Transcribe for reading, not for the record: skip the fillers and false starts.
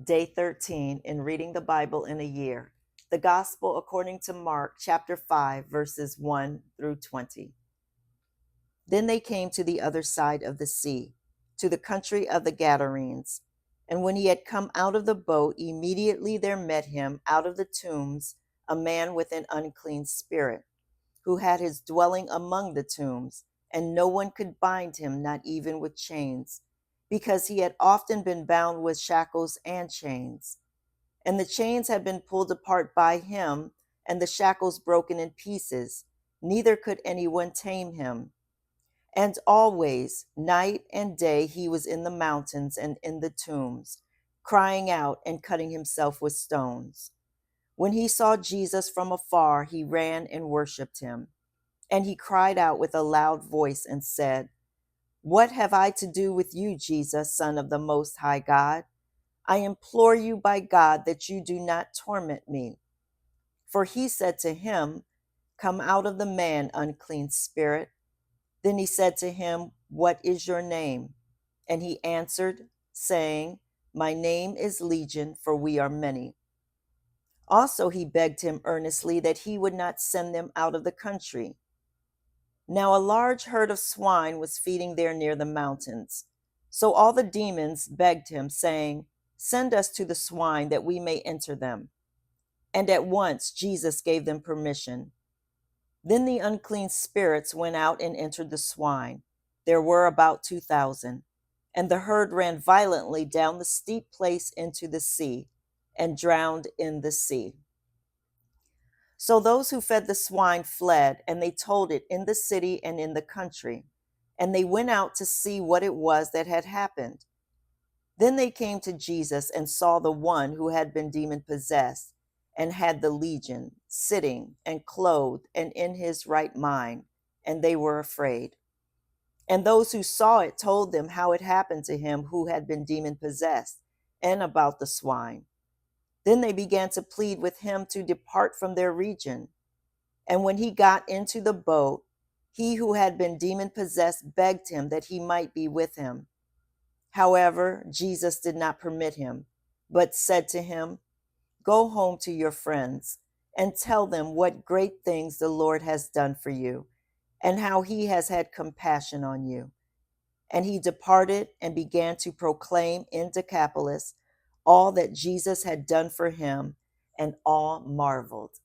Day 13 in reading the Bible in a year. The Gospel according to Mark, chapter 5, verses 1 through 20. Then they came to the other side of the sea, to the country of the Gadarenes. And when he had come out of the boat, immediately there met him out of the tombs a man with an unclean spirit, who had his dwelling among the tombs, and no one could bind him, not even with chains, because he had often been bound with shackles and chains. And the chains had been pulled apart by him, and the shackles broken in pieces. Neither could anyone tame him. And always, night and day, he was in the mountains and in the tombs, crying out and cutting himself with stones. When he saw Jesus from afar, he ran and worshipped him. And he cried out with a loud voice and said, "What have I to do with you, Jesus, Son of the Most High God? I implore you by God that you do not torment me." For he said to him, "Come out of the man, unclean spirit." Then he said to him, "What is your name?" And he answered, saying, "My name is Legion, for we are many." Also he begged him earnestly that he would not send them out of the country. Now a large herd of swine was feeding there near the mountains. So all the demons begged him, saying, "Send us to the swine that we may enter them." And at once Jesus gave them permission. Then the unclean spirits went out and entered the swine. There were about 2,000. And the herd ran violently down the steep place into the sea and drowned in the sea. So those who fed the swine fled, and they told it in the city and in the country. And they went out to see what it was that had happened. Then they came to Jesus and saw the one who had been demon possessed and had the legion, sitting and clothed and in his right mind, and they were afraid. And those who saw it told them how it happened to him who had been demon possessed, and about the swine. Then they began to plead with him to depart from their region. And when he got into the boat, he who had been demon possessed begged him that he might be with him. However, Jesus did not permit him, but said to him, "Go home to your friends and tell them what great things the Lord has done for you, and how he has had compassion on you." And he departed and began to proclaim in Decapolis all that Jesus had done for him, and all marveled.